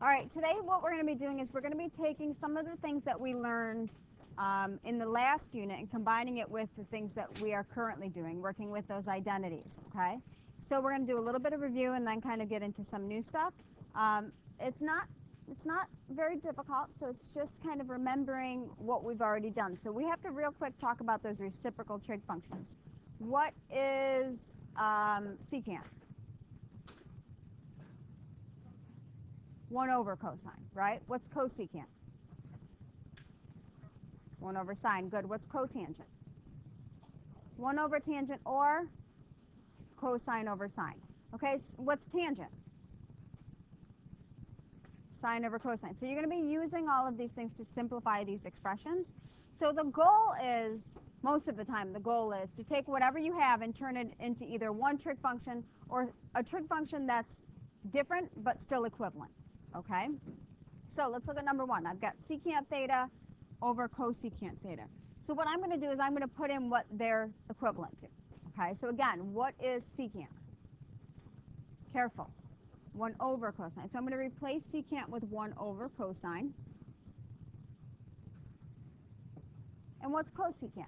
All right, today what we're going to be doing is we're going to be taking some of the things that we learned in the last unit and combining it with the things that we are currently doing, working with those identities, okay? So we're going to do a little bit of review and then kind of get into some new stuff. It's not very difficult, so it's just kind of remembering what we've already done. So we have to real quick talk about those reciprocal trig functions. What is secant? 1 over cosine, right? What's cosecant? 1 over sine. Good. What's cotangent? 1 over tangent or cosine over sine. Okay, so what's tangent? Sine over cosine. So you're going to be using all of these things to simplify these expressions. So the goal is, most of the time, the goal is to take whatever you have and turn it into either one trig function or a trig function that's different but still equivalent. Okay? So let's look at number 1. I've got secant theta over cosecant theta. So what I'm going to do is I'm going to put in what they're equivalent to. Okay? So again, what is secant? Careful. 1 over cosine. So I'm going to replace secant with 1 over cosine. And what's cosecant?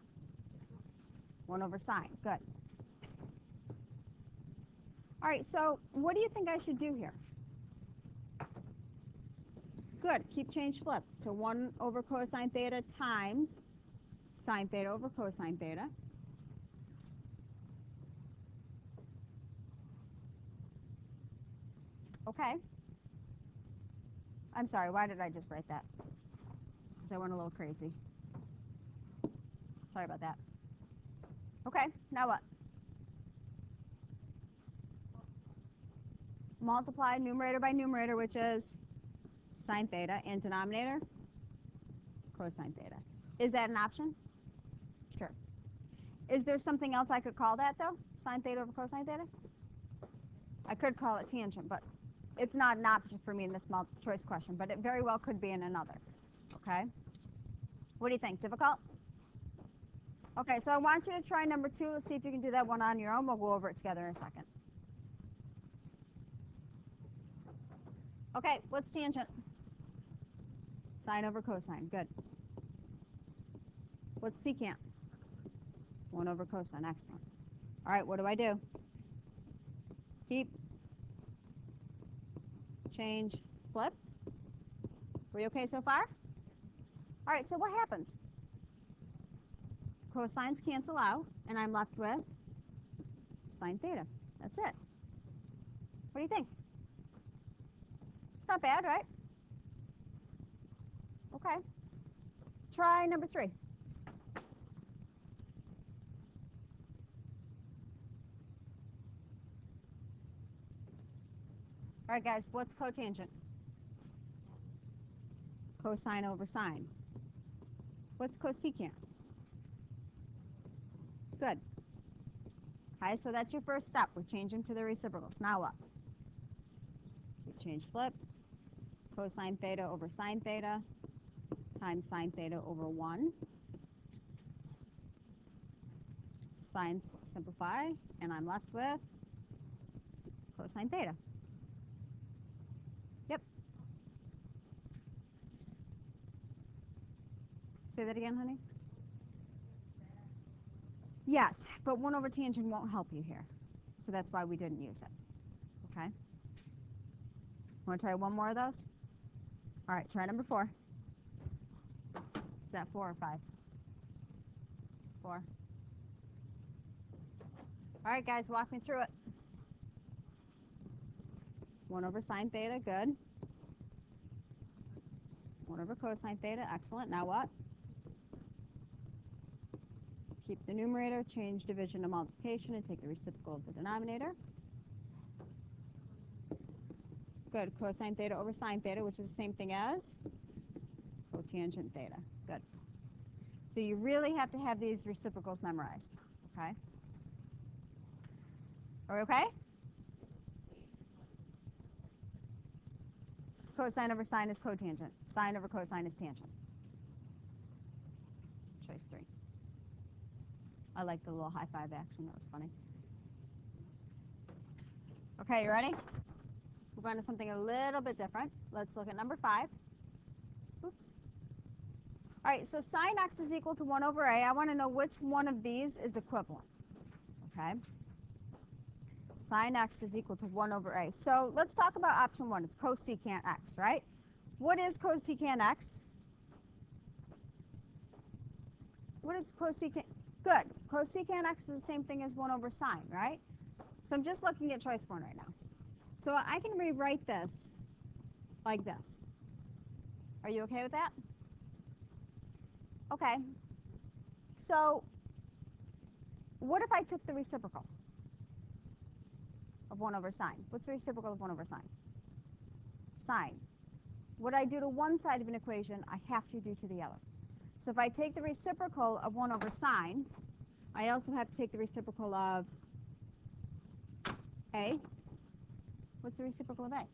1 over sine. Good. All right, so what do you think I should do here? Good. Keep change flip. So 1 over cosine theta times sine theta over cosine theta. Okay. I'm sorry, why did I just write that? Because I went a little crazy. Sorry about that. Okay, now what? Multiply numerator by numerator, which is sine theta, and denominator, cosine theta. Is that an option? Sure. Is there something else I could call that, though? Sine theta over cosine theta? I could call it tangent, but it's not an option for me in this multiple choice question, but it very well could be in another. Okay? What do you think? Difficult? Okay, so I want you to try number 2. Let's see if you can do that one on your own. We'll go over it together in a second. Okay, what's tangent? Sine over cosine. Good. What's secant? 1 over cosine. Excellent. All right, what do? Keep. Change. Flip. Were you okay so far? All right, so what happens? Cosines cancel out, and I'm left with sine theta. That's it. What do you think? It's not bad, right? Okay. Try number 3. All right, guys, what's cotangent? Cosine over sine. What's cosecant? Good. Okay, so that's your first step. We're changing to the reciprocals. Now what? Change flip. Cosine theta over sine theta times sine theta over 1. Sines simplify, and I'm left with cosine theta. Yep. Say that again, honey. Yes, but 1 over tangent won't help you here. So that's why we didn't use it. Okay? Want to try one more of those? All right, try number 4. Is that 4 or 5? 4. All right, guys, walk me through it. 1 over sine theta, good. 1 over cosine theta, excellent. Now what? Keep the numerator, change division to multiplication, and take the reciprocal of the denominator. Good. Cosine theta over sine theta, which is the same thing as cotangent theta. Good. So you really have to have these reciprocals memorized. Okay? Are we okay? Cosine over sine is cotangent. Sine over cosine is tangent. Choice 3. I like the little high five action. That was funny. Okay, you ready? Move on to something a little bit different. Let's look at number 5. Oops. All right, so sine x is equal to 1 over a. I want to know which one of these is equivalent. Okay. Sine x is equal to 1 over a. So let's talk about option 1. It's cosecant x, right? What is cosecant x? What is cosecant? Good. Cosecant x is the same thing as 1 over sine, right? So I'm just looking at choice 1 right now. So I can rewrite this like this. Are you okay with that? Okay. So what if I took the reciprocal of 1 over sine? What's the reciprocal of 1 over sine? Sine. What I do to one side of an equation, I have to do to the other. So if I take the reciprocal of 1 over sine, I also have to take the reciprocal of a. What's the reciprocal of a?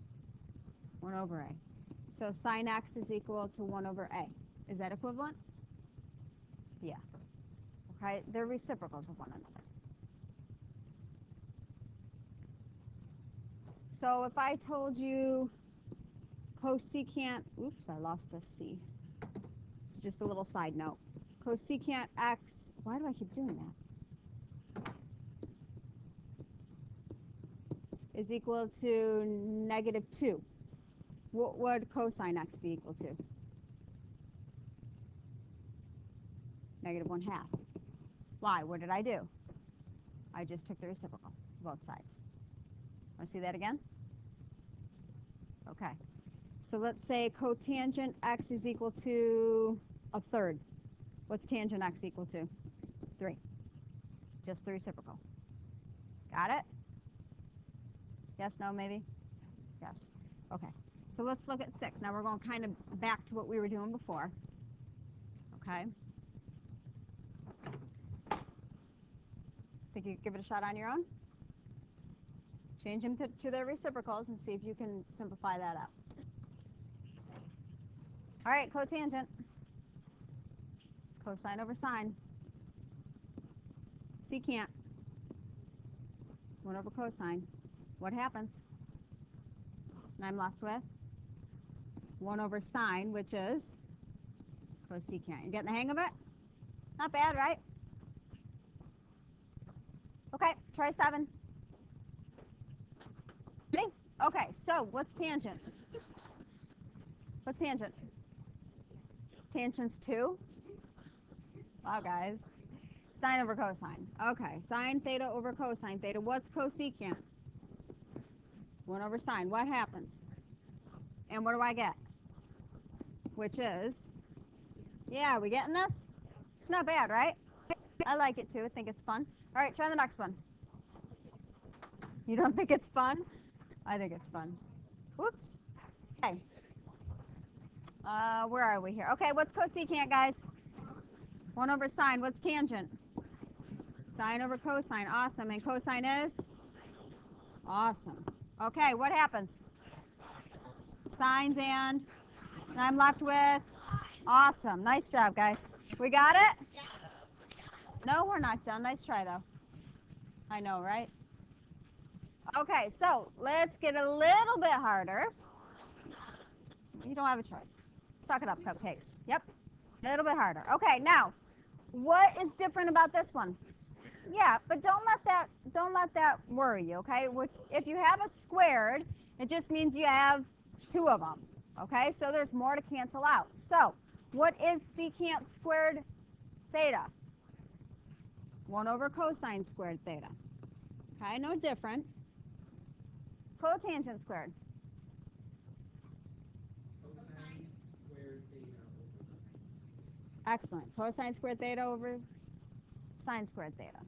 1 over a. So sine x is equal to 1 over a. Is that equivalent? Yeah. Okay, they're reciprocals of one another. So if I told you cosecant, oops, I lost a c. It's just a little side note. Cosecant x, why do I keep doing that? Is equal to -2. What would cosine x be equal to? -1/2. Why? What did I do? I just took the reciprocal, both sides. Want to see that again? Okay. So let's say cotangent x is equal to 1/3. What's tangent x equal to? 3. Just the reciprocal. Got it? Yes, no, maybe? Yes. Okay. So let's look at 6. Now we're going kind of back to what we were doing before. Okay. Think you could give it a shot on your own? Change them to their reciprocals and see if you can simplify that out. All right, cotangent. Cosine over sine. Secant. 1 over cosine. What happens? And I'm left with 1 over sine, which is cosecant. You getting the hang of it? Not bad, right? Okay, try 7. Ready? Okay, so what's tangent? What's tangent? Tangent's 2? Wow, guys. Sine over cosine. Okay, sine theta over cosine theta. What's cosecant? 1 over sine. What happens? And what do I get? Which is, yeah, we getting this? It's not bad, right? I like it too. I think it's fun. All right, try the next one. You don't think it's fun? I think it's fun. Whoops. Okay. Where are we here? Okay, what's cosecant, guys? 1 over sine. What's tangent? Sine over cosine. Awesome. And cosine is? Awesome. Okay, what happens? Sines and I'm left with? Awesome. Nice job, guys. We got it? No, we're not done. Nice try, though. I know, right? Okay, so let's get a little bit harder. You don't have a choice. Suck it up, cupcakes. Yep, a little bit harder. Okay, now, what is different about this one? Yeah, but don't let that worry you. Okay, if you have a squared, it just means you have 2 of them. Okay, so there's more to cancel out. So, what is secant squared theta? 1 over cosine squared theta. Okay, no different. Cotangent squared. Cosine squared theta over sine. Excellent. Cosine squared theta over sine squared theta.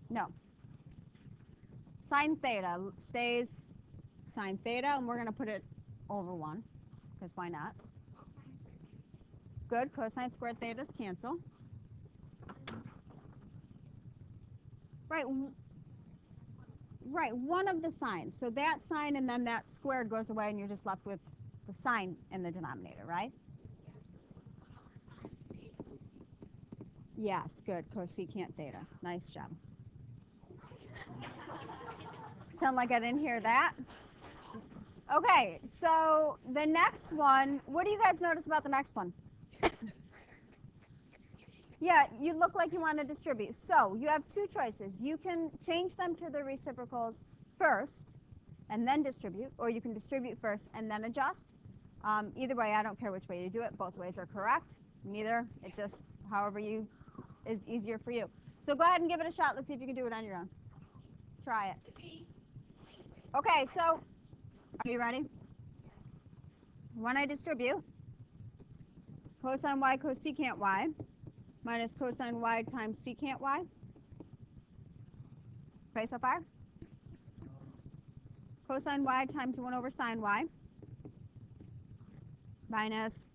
No. Sine theta stays sine theta, and we're going to put it over 1, because why not? Good. Cosine squared thetas cancel. Right. Right, one of the signs. So that sign and then that squared goes away, and you're just left with the sign in the denominator, right? Yes, good. Cosecant theta. Nice job. Sound like I didn't hear that? Okay, so the next one, what do you guys notice about the next one? Yeah, you look like you want to distribute. So you have two choices. You can change them to the reciprocals first and then distribute, or you can distribute first and then adjust. Either way, I don't care which way you do it. Both ways are correct. Neither. It's just however you is easier for you. So go ahead and give it a shot. Let's see if you can do it on your own. Try it. Okay, so are you ready? When I distribute, cosine y cosecant y minus cosine y times secant y. Okay, so far? Cosine y times 1 over sine y minus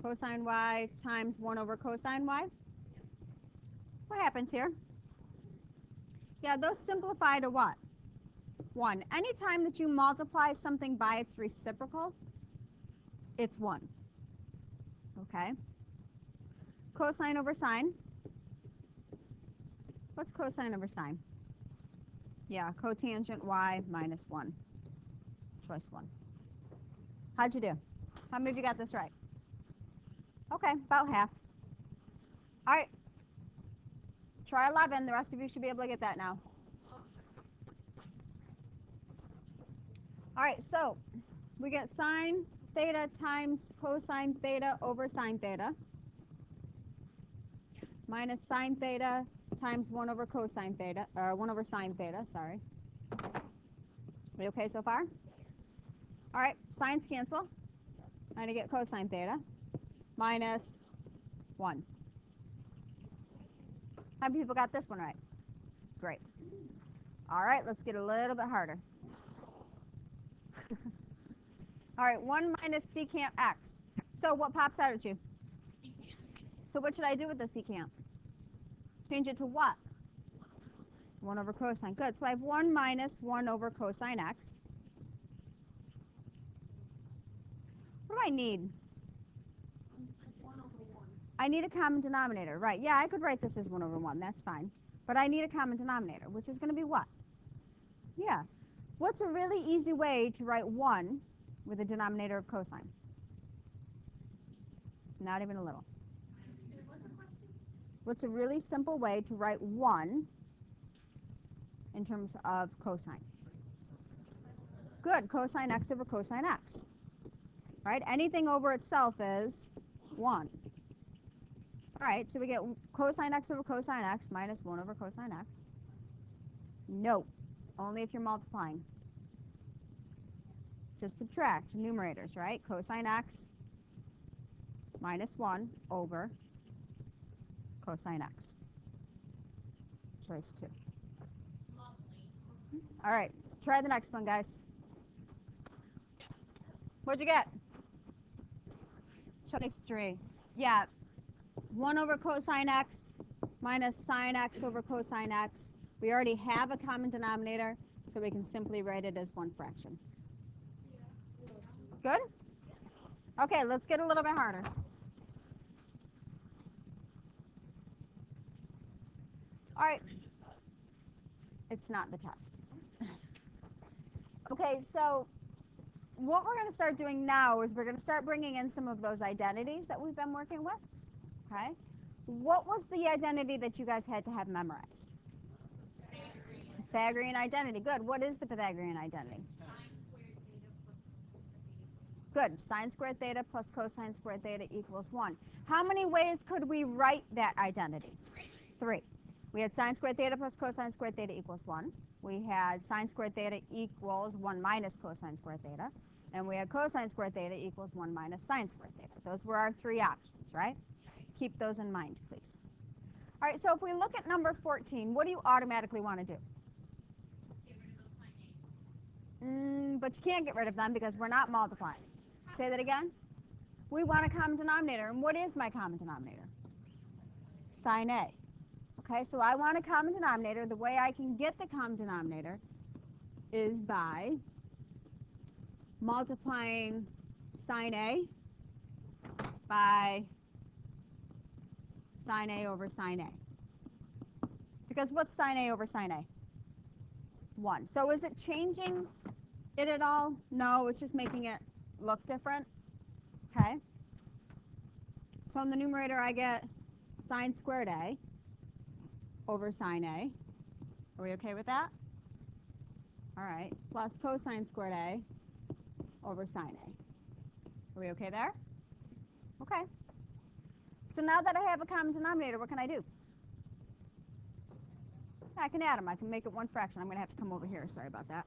cosine y times 1 over cosine y. What happens here? Yeah, those simplify to what? 1. Anytime that you multiply something by its reciprocal, it's 1. Okay? Cosine over sine. What's cosine over sine? Yeah, cotangent y minus 1. Choice 1. How'd you do? How many of you got this right? Okay, about half. All right. Try 11. The rest of you should be able to get that now. All right, so we get sine theta times cosine theta over sine theta minus sine theta times 1 over cosine theta, or 1 over sine theta, sorry. We okay so far? All right, sines cancel. I'm going to get cosine theta minus 1. How many people got this one right? Great. All right, let's get a little bit harder. All right, 1 minus secant x. So what pops out at you? So what should I do with the secant? Change it to what? 1 over cosine. Good. So I have 1 minus 1 over cosine x. What do I need? 1 over 1. I need a common denominator. Right. Yeah, I could write this as 1 over 1. That's fine. But I need a common denominator, which is going to be what? Yeah. What's a really easy way to write 1 with a denominator of cosine? Not even a little. What's the question? What's a really simple way to write 1 in terms of cosine? Good. Cosine x over cosine x. Right? Anything over itself is 1. All right, so we get cosine x over cosine x minus 1 over cosine x. No, only if you're multiplying. Just subtract numerators, right? Cosine x minus 1 over cosine x. Choice 2. Lovely. All right, try the next one, guys. What'd you get? Choice 3. Yeah, 1 over cosine x minus sine x over cosine x. We already have a common denominator, so we can simply write it as one fraction. Good? Okay, let's get a little bit harder. All right. It's not the test. Okay, so what we're going to start doing now is we're going to start bringing in some of those identities that we've been working with. Okay? What was the identity that you guys had to have memorized? Pythagorean identity. Good. What is the Pythagorean identity? Good. Sine squared theta plus cosine squared theta equals 1. How many ways could we write that identity? 3. We had sine squared theta plus cosine squared theta equals 1. We had sine squared theta equals 1 minus cosine squared theta. And we had cosine squared theta equals 1 minus sine squared theta. Those were our 3 options, right? Keep those in mind, please. All right, so if we look at number 14, what do you automatically want to do? Get rid of those sine a's. But you can't get rid of them because we're not multiplying. Say that again. We want a common denominator. And what is my common denominator? Sine A. Okay, so I want a common denominator. The way I can get the common denominator is by multiplying sine A by sine A over sine A. Because what's sine A over sine A? 1. So is it changing it at all? No, it's just making it look different. Okay. So in the numerator, I get sine squared A over sine A. Are we okay with that? All right. Plus cosine squared A over sine A. Are we okay there? Okay. So now that I have a common denominator, what can I do? I can add them. I can make it one fraction. I'm going to have to come over here. Sorry about that.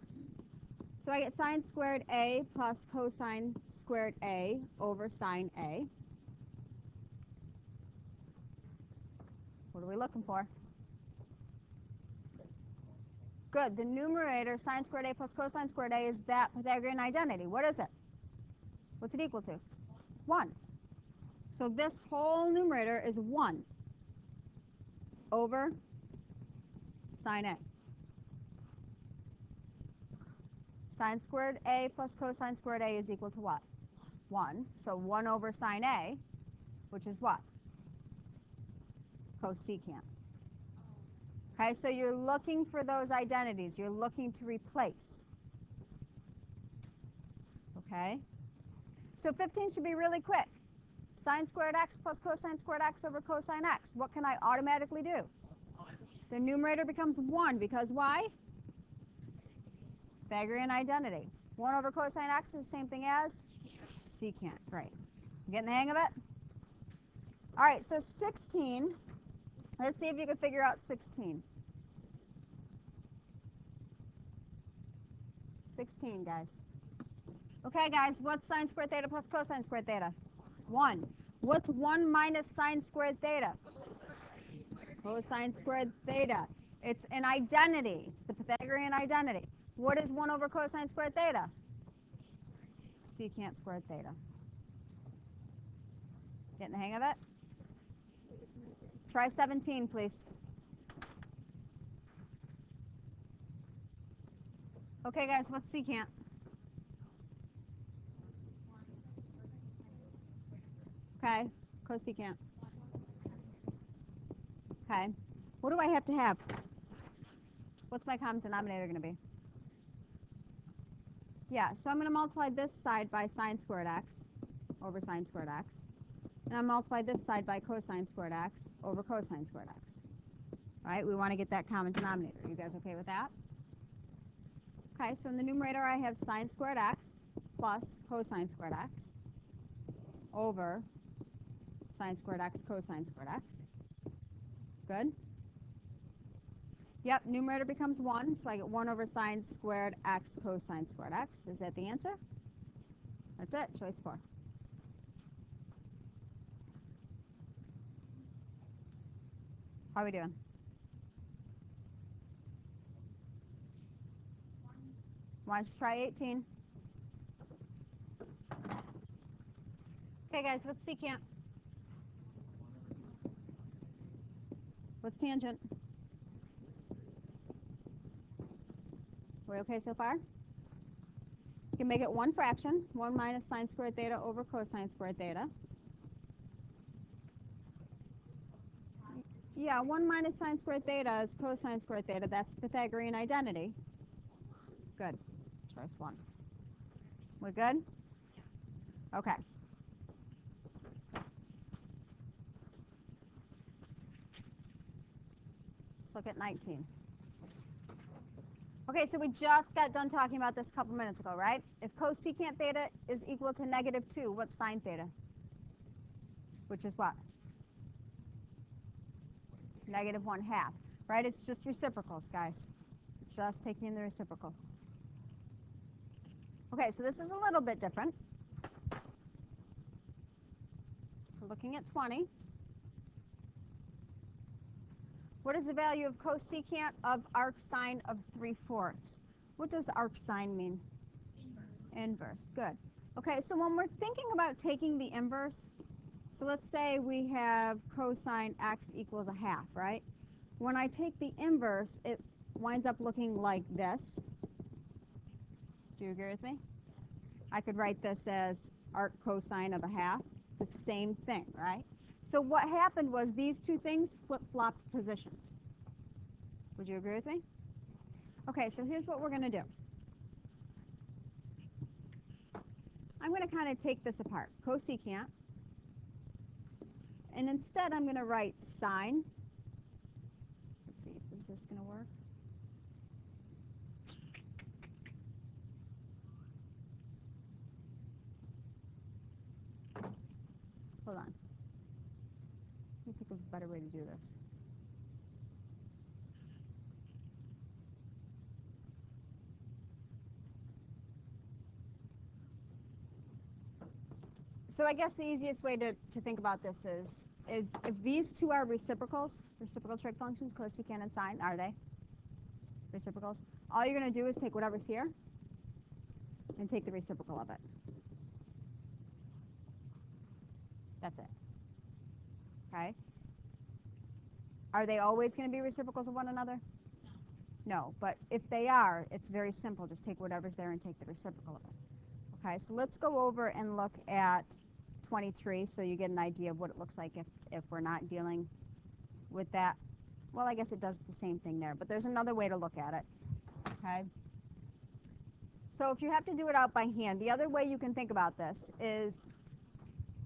So I get sine squared A plus cosine squared A over sine A. What are we looking for? Good. The numerator, sine squared A plus cosine squared A, is that Pythagorean identity. What is it? What's it equal to? 1. So this whole numerator is 1 over sine A. Sine squared A plus cosine squared A is equal to what? 1. So 1 over sine A, which is what? Cosecant. Okay, so you're looking for those identities. You're looking to replace. Okay? So 15 should be really quick. Sine squared x plus cosine squared x over cosine x. What can I automatically do? The numerator becomes 1 because why? Pythagorean identity. 1 over cosine x is the same thing as secant. Great. Getting the hang of it? All right, so 16. Let's see if you can figure out 16. 16, guys. Okay, guys, what's sine squared theta plus cosine squared theta? 1. What's 1 minus sine squared theta? Cosine squared theta. It's an identity. It's the Pythagorean identity. What is 1 over cosine squared theta? Secant squared theta. Getting the hang of it? Try 17, please. Okay, guys, what's secant? Okay, cosecant. Okay. What do I have to have? What's my common denominator going to be? Yeah, so I'm going to multiply this side by sine squared x over sine squared x. And I'll multiply this side by cosine squared x over cosine squared x. All right, we want to get that common denominator. You guys okay with that? Okay, so in the numerator I have sine squared x plus cosine squared x over sine squared x cosine squared x. Good? Yep, numerator becomes 1, so I get 1 over sine squared x cosine squared x. Is that the answer? That's it, choice 4. How are we doing? Why don't you try 18? Okay, guys, what's secant? What's tangent? We okay so far? You can make it one fraction, 1 minus sine squared theta over cosine squared theta. Yeah, 1 minus sine squared theta is cosine squared theta. That's Pythagorean identity. Good. Choice 1. We good? Okay. Let's look at 19. Okay, so we just got done talking about this a couple minutes ago, right? If cosecant theta is equal to -2, what's sine theta? Which is what? -1/2, right? It's just reciprocals, guys. Just taking the reciprocal. Okay, so this is a little bit different. We're looking at 20. What is the value of cosecant of arcsine of 3/4? What does arcsine mean? Inverse. Good. Okay, so when we're thinking about taking the inverse, so let's say we have cosine x equals 1/2, right? When I take the inverse, it winds up looking like this. Do you agree with me? I could write this as arc cosine of 1/2. It's the same thing, right? So what happened was these two things flip-flopped positions. Would you agree with me? Okay, so here's what we're going to do. I'm going to kind of take this apart, cosecant, and instead I'm going to write sine. Let's see, is this going to work? Hold on. Let me think of a better way to do this. So I guess the easiest way to think about this is if these two are reciprocals, reciprocal trig functions, cosecant and sine, are they? Reciprocals. All you're going to do is take whatever's here and take the reciprocal of it. That's it. Okay? Are they always going to be reciprocals of one another? No, but if they are, it's very simple. Just take whatever's there and take the reciprocal of it. Okay, so let's go over and look at 23 so you get an idea of what it looks like if we're not dealing with that. Well, I guess it does the same thing there, but there's another way to look at it. Okay. So if you have to do it out by hand, the other way you can think about this is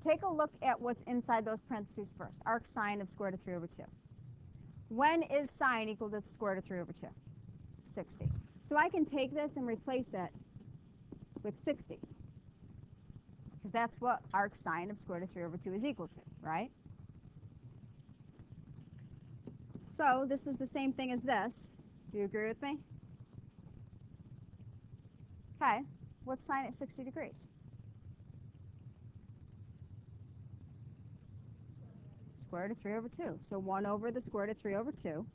take a look at what's inside those parentheses first. Arc sine of square root of 3 over 2. When is sine equal to the square root of 3 over 2? 60. So I can take this and replace it with 60. Because that's what arc sine of square root of 3 over 2 is equal to, right? So this is the same thing as this. Do you agree with me? Okay. What's sine at 60 degrees? Square root of 3 over 2. So 1 over the square root of 3 over 2.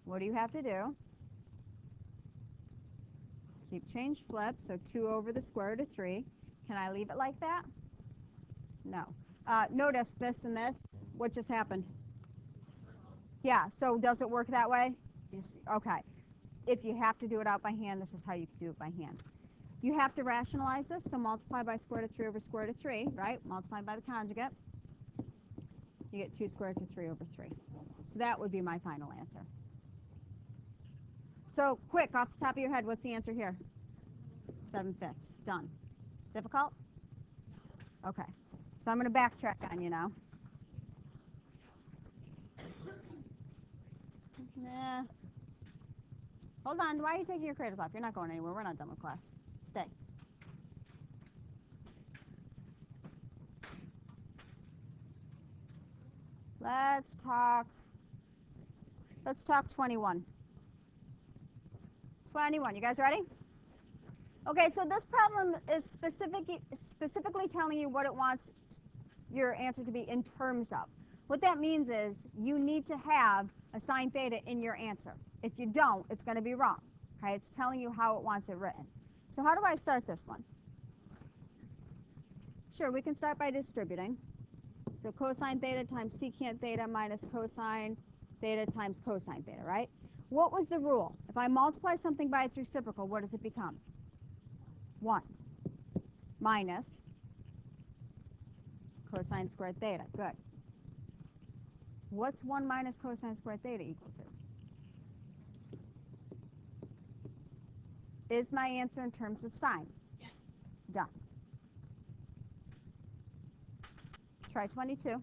What do you have to do? Keep change flip, so 2 over the square root of 3. Can I leave it like that? No. Notice this and this. What just happened? Yeah, so does it work that way? You see, okay. If you have to do it out by hand, this is how you can do it by hand. You have to rationalize this, so multiply by square root of 3 over square root of 3, right? Multiply by the conjugate. You get 2 square roots of 3 over 3. So that would be my final answer. So quick, off the top of your head, what's the answer here? 7/5. Done. Difficult? Okay. So I'm going to backtrack on you now. Nah. Hold on. Why are you taking your cradles off? You're not going anywhere. We're not done with class. Stay. Let's talk 21. 21. You guys ready? Okay, so this problem is specifically telling you what it wants your answer to be in terms of. What that means is you need to have a sine theta in your answer. If you don't, it's going to be wrong. Okay, it's telling you how it wants it written. So how do I start this one? Sure, we can start by distributing. So cosine theta times secant theta minus cosine theta times cosine theta, right? What was the rule? If I multiply something by its reciprocal, what does it become? 1 minus cosine squared theta. Good. What's 1 minus cosine squared theta equal to? Is my answer in terms of sine? Yes. Done. Try 22.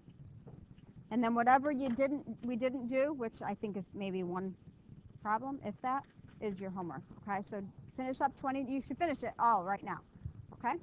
And then whatever we didn't do, which I think is maybe one problem, if that, is your homework. Okay, so finish up 20. You should finish it all right now. Okay?